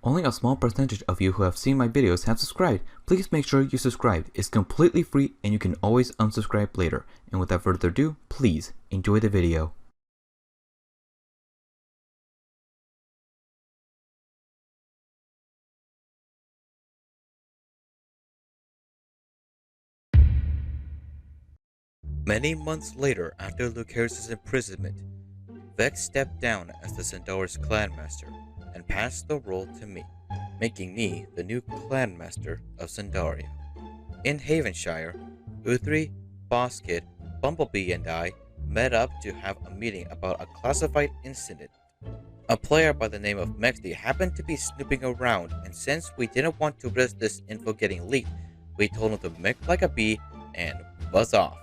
Only a small percentage of you who have seen my videos have subscribed. Please make sure you subscribe. It's completely free and you can always unsubscribe later. And without further ado, please enjoy the video. Many months later, after Lucaris' imprisonment, Vex stepped down as the Centaur's clanmaster and passed the role to me, making me the new clanmaster of Cindaria. In Havenshire, Uthri, Bosskid, Bumblebee, and I met up to have a meeting about a classified incident. A player by the name of Mexty happened to be snooping around, and since we didn't want to risk this info getting leaked, we told him to make like a bee and buzz off.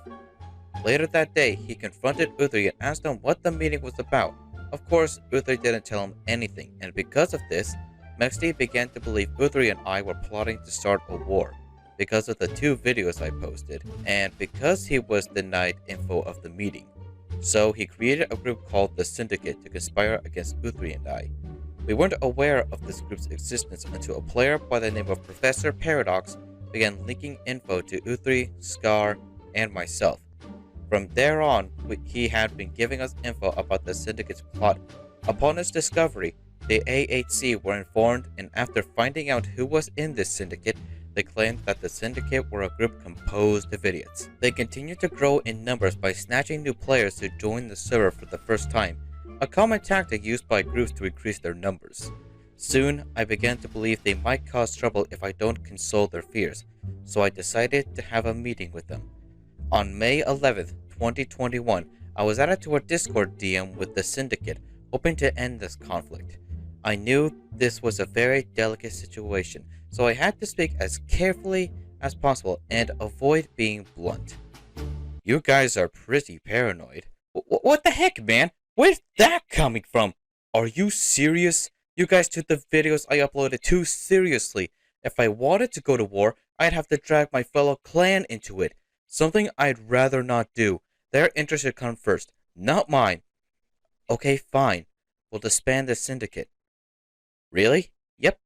Later that day, he confronted Uthri and asked him what the meeting was about. Of course, Uthri didn't tell him anything, and because of this, Mexty began to believe Uthri and I were plotting to start a war, because of the 2 videos I posted, and because he was denied info of the meeting. So he created a group called the Syndicate to conspire against Uthri and I. We weren't aware of this group's existence until a player by the name of Professor Paradox began leaking info to Uthri, Scar, and myself. From there on, he had been giving us info about the Syndicate's plot. Upon its discovery, the AHC were informed, and after finding out who was in this syndicate, they claimed that the Syndicate were a group composed of idiots. They continued to grow in numbers by snatching new players to join the server for the first time, a common tactic used by groups to increase their numbers. Soon, I began to believe they might cause trouble if I don't console their fears, so I decided to have a meeting with them. On May 11th, 2021, I was added to a Discord DM with the Syndicate, hoping to end this conflict. I knew this was a very delicate situation, so I had to speak as carefully as possible and avoid being blunt. You guys are pretty paranoid. What the heck, man? Where's that coming from? Are you serious? You guys took the videos I uploaded too seriously. If I wanted to go to war, I'd have to drag my fellow clan into it. Something I'd rather not do. Their interest should come first, not mine. Okay, fine. We'll disband the Syndicate. Really? Yep.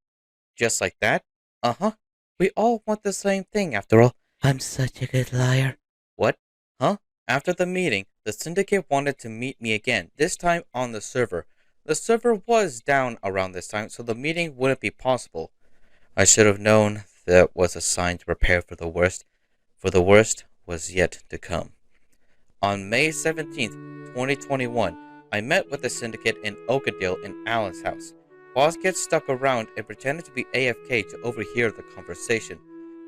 Just like that? Uh-huh. We all want the same thing, after all. I'm such a good liar. What? Huh? After the meeting, the Syndicate wanted to meet me again, this time on the server. The server was down around this time, so the meeting wouldn't be possible. I should have known that was a sign to prepare for the worst, for the worst was yet to come. On May 17th, 2021, I met with the Syndicate in Oakendale in Alan's house. Bosskid stuck around and pretended to be AFK to overhear the conversation.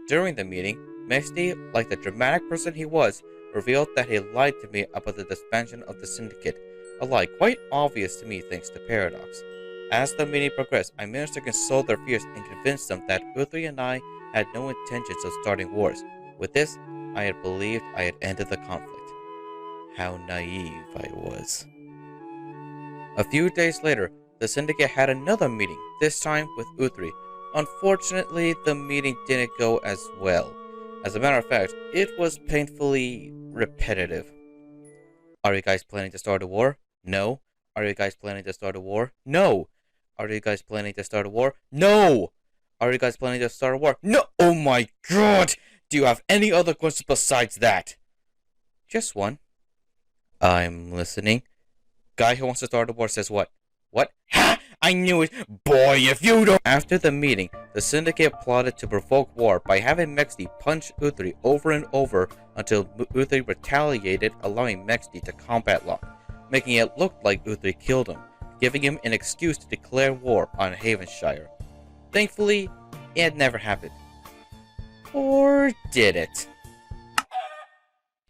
During the meeting, Mexty, like the dramatic person he was, revealed that he lied to me about the disbandment of the Syndicate, a lie quite obvious to me thanks to Paradox. As the meeting progressed, I managed to console their fears and convince them that Uthri and I had no intentions of starting wars. With this, I had believed I had ended the conflict. How naive I was. A few days later, the Syndicate had another meeting, this time with Uthri. Unfortunately, the meeting didn't go as well. As a matter of fact, it was painfully repetitive. Are you guys planning to start a war? No. Are you guys planning to start a war? No. Are you guys planning to start a war? No. Are you guys planning to start a war? No. Oh my god! Do you have any other questions besides that? Just one. I'm listening. Guy who wants to start a war says what? What? Ha! I knew it! Boy, if you don't— After the meeting, the Syndicate plotted to provoke war by having Mexty punch Uthri over and over until Uthri retaliated, allowing Mexty to combat lock, making it look like Uthri killed him, giving him an excuse to declare war on Havenshire. Thankfully, it never happened. Or did it?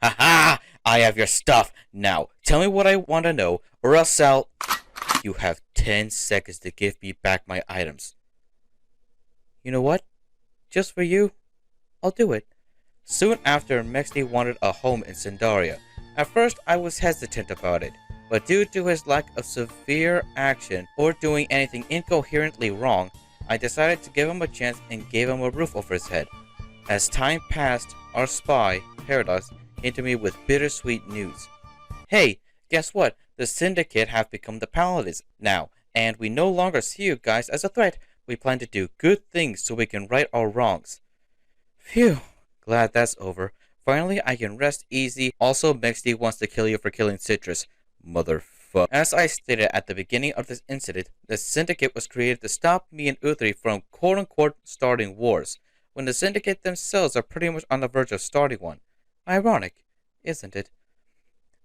Haha! I have your stuff. Now, tell me what I want to know, or else I'll— You have 10 seconds to give me back my items. You know what? Just for you, I'll do it. Soon after, Mexty wanted a home in Cindaria. At first, I was hesitant about it, but due to his lack of severe action or doing anything incoherently wrong, I decided to give him a chance and gave him a roof over his head. As time passed, our spy, Paradox, came to me with bittersweet news. Hey, guess what? The Syndicate have become the Paladins now, and we no longer see you guys as a threat, we plan to do good things so we can right our wrongs. Phew, glad that's over. Finally, I can rest easy. Also, Mexty wants to kill you for killing Citrus. Motherfucker. As I stated at the beginning of this incident, the Syndicate was created to stop me and Uthri from quote-unquote starting wars, when the Syndicate themselves are pretty much on the verge of starting one. Ironic, isn't it?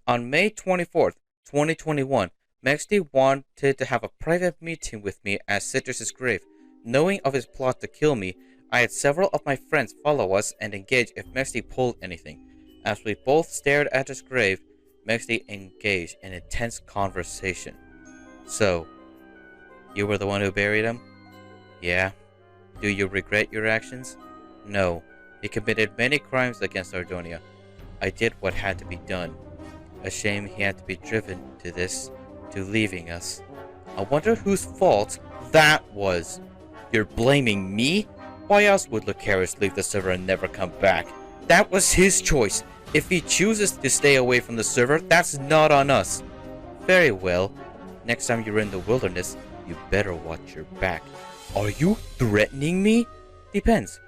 On May 24th, 2021, Mexty wanted to have a private meeting with me at Citrus's grave. Knowing of his plot to kill me, I had several of my friends follow us and engage if Mexty pulled anything. As we both stared at his grave, Mexty engaged in intense conversation. So, you were the one who buried him? Yeah. Do you regret your actions? No. He committed many crimes against Ardonia. I did what had to be done. A shame he had to be driven to this, to leaving us. I wonder whose fault that was. You're blaming me? Why else would Lucaris leave the server and never come back? That was his choice. If he chooses to stay away from the server, that's not on us. Very well. Next time you're in the wilderness, you better watch your back. Are you threatening me? Depends.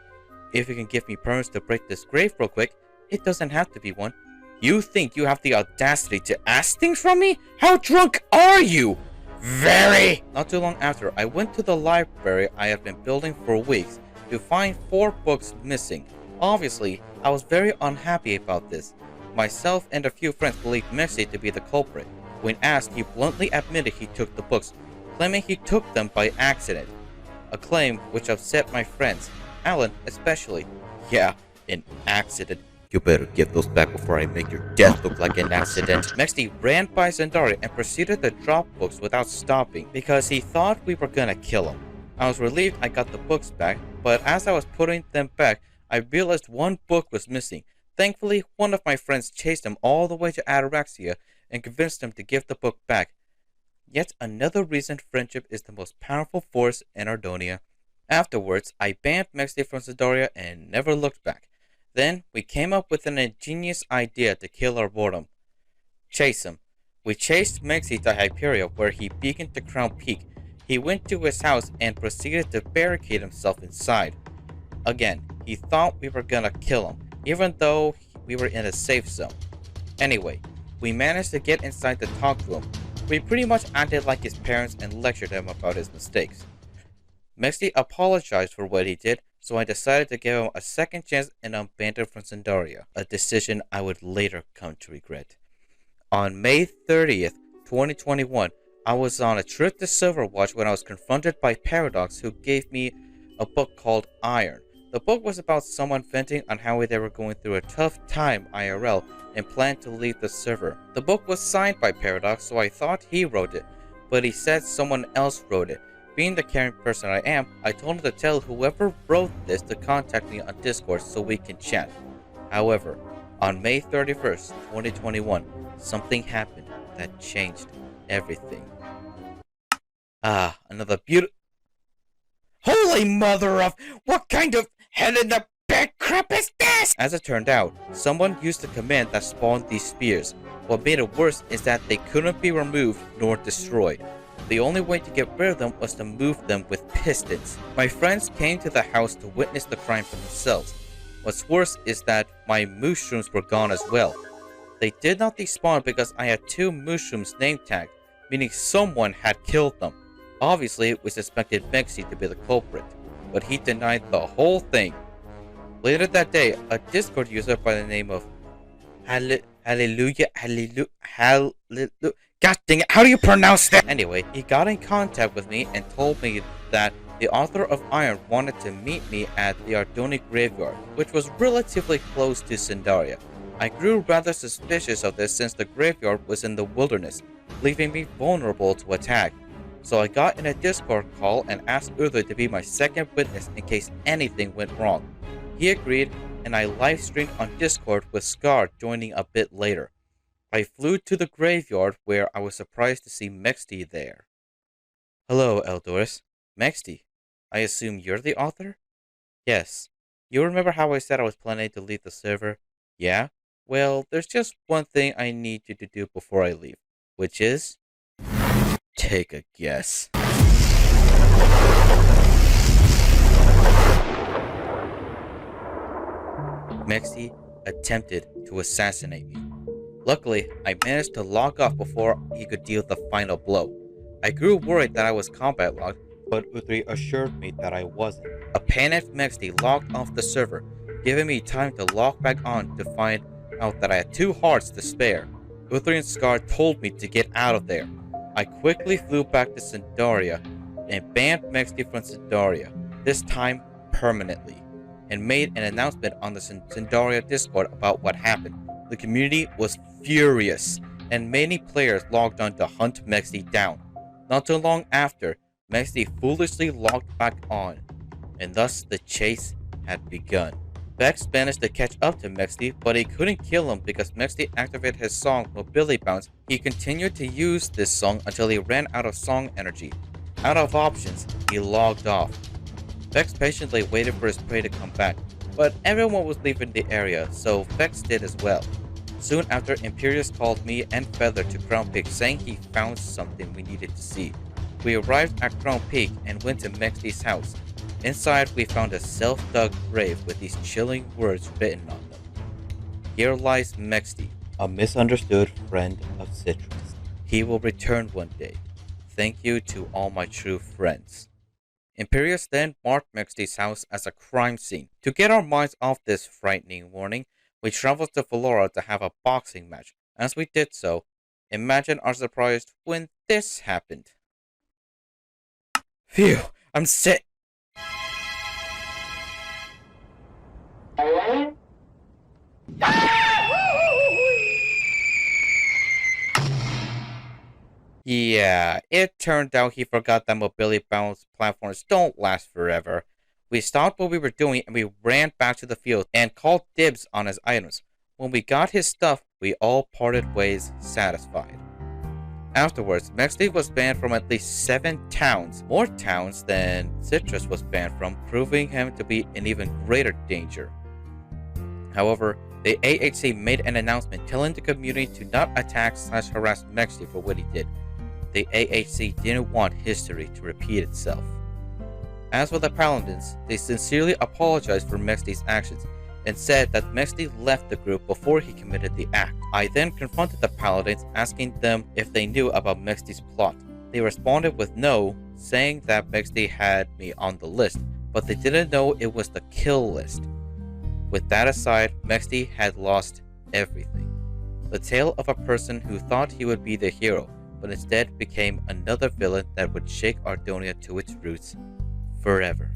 If you can give me permits to break this grave real quick, it doesn't have to be one. You think you have the audacity to ask things from me? How drunk are you? Very! Not too long after, I went to the library I had been building for weeks to find 4 books missing. Obviously, I was very unhappy about this. Myself and a few friends believed Mexty to be the culprit. When asked, he bluntly admitted he took the books, claiming he took them by accident. A claim which upset my friends, Alan especially. Yeah, an accident. You better get those back before I make your death look like an accident. Mexty ran by Zandaria and proceeded to drop books without stopping because he thought we were gonna kill him. I was relieved I got the books back, but as I was putting them back, I realized one book was missing. Thankfully, one of my friends chased him all the way to Ataraxia and convinced him to give the book back. Yet another reason friendship is the most powerful force in Ardonia. Afterwards, I banned Mexty from Zandaria and never looked back. Then, we came up with an ingenious idea to kill our boredom. Chase him. We chased Mexty to Hyperia, where he beaconed to Crown Peak. He went to his house and proceeded to barricade himself inside. Again, he thought we were gonna kill him, even though we were in a safe zone. Anyway, we managed to get inside to talk to him. We pretty much acted like his parents and lectured him about his mistakes. Mexty apologized for what he did, so I decided to give him a second chance and unbanned him from Zandaria, a decision I would later come to regret. On May 30th, 2021, I was on a trip to Silverwatch when I was confronted by Paradox, who gave me a book called Iron. The book was about someone venting on how they were going through a tough time IRL and planned to leave the server. The book was signed by Paradox, so I thought he wrote it, but he said someone else wrote it. Being the caring person I am, I told him to tell whoever wrote this to contact me on Discord so we can chat. However, on May 31st, 2021, something happened that changed everything. Another beautiful... Holy mother of... What kind of head in the bed crap is this? As it turned out, someone used the command that spawned these spears. What made it worse is that they couldn't be removed nor destroyed. The only way to get rid of them was to move them with pistons. My friends came to the house to witness the crime for themselves. What's worse is that my mushrooms were gone as well. They did not despawn because I had 2 mushrooms name tagged, meaning someone had killed them. Obviously, we suspected Mexty to be the culprit, but he denied the whole thing. Later that day, a Discord user by the name of Hallelujah. God dang it, how do you pronounce that? Anyway, he got in contact with me and told me that the author of Iron wanted to meet me at the Ardoni graveyard, which was relatively close to Zandaria. I grew rather suspicious of this since the graveyard was in the wilderness, leaving me vulnerable to attack. So I got in a Discord call and asked Uthri to be my second witness in case anything went wrong. He agreed, and I live streamed on Discord with Scar joining a bit later. I flew to the graveyard where I was surprised to see Mexty there. Hello, Eldoris. Mexty, I assume you're the author? Yes. You remember how I said I was planning to leave the server? Yeah? Well, there's just one thing I need you to do before I leave, which is... take a guess. Mexi attempted to assassinate me. Luckily, I managed to log off before he could deal the final blow. I grew worried that I was combat logged, but Uthri assured me that I wasn't. A panicked Mexi logged off the server, giving me time to log back on to find out that I had 2 hearts to spare. Uthri and Scar told me to get out of there. I quickly flew back to Sindaria and banned Mexi from Sindaria, this time permanently, and made an announcement on the Sindaria Discord about what happened. The community was furious, and many players logged on to hunt Mexi down. Not too long after, Mexi foolishly logged back on, and thus the chase had begun. Vex managed to catch up to Mexi, but he couldn't kill him because Mexi activated his song Mobility Bounce. He continued to use this song until he ran out of song energy. Out of options, he logged off. Vex patiently waited for his prey to come back, but everyone was leaving the area, so Vex did as well. Soon after, Imperius called me and Feather to Crown Peak, saying he found something we needed to see. We arrived at Crown Peak and went to Mexi's house. Inside, we found a self-dug grave with these chilling words written on them. Here lies Mexi, a misunderstood friend of Citrus. He will return one day. Thank you to all my true friends. Imperius then marked Mexi's house as a crime scene. To get our minds off this frightening warning, we traveled to Valora to have a boxing match. As we did so, imagine our surprise when this happened. Phew, I'm sick. Yeah, it turned out he forgot that mobility bounce platforms don't last forever. We stopped what we were doing and we ran back to the field and called dibs on his items. When we got his stuff, we all parted ways satisfied. Afterwards, Mexi was banned from at least 7 towns, more towns than Citrus was banned from, proving him to be in even greater danger. However, the AHC made an announcement telling the community to not attack/harass Mexi for what he did. The AHC didn't want history to repeat itself. As for the Paladins, they sincerely apologized for Mexi's actions and said that Mexi left the group before he committed the act. I then confronted the Paladins, asking them if they knew about Mexi's plot. They responded with no, saying that Mexi had me on the list, but they didn't know it was the kill list. With that aside, Mexi had lost everything. The tale of a person who thought he would be the hero, but instead became another villain that would shake Ardonia to its roots forever.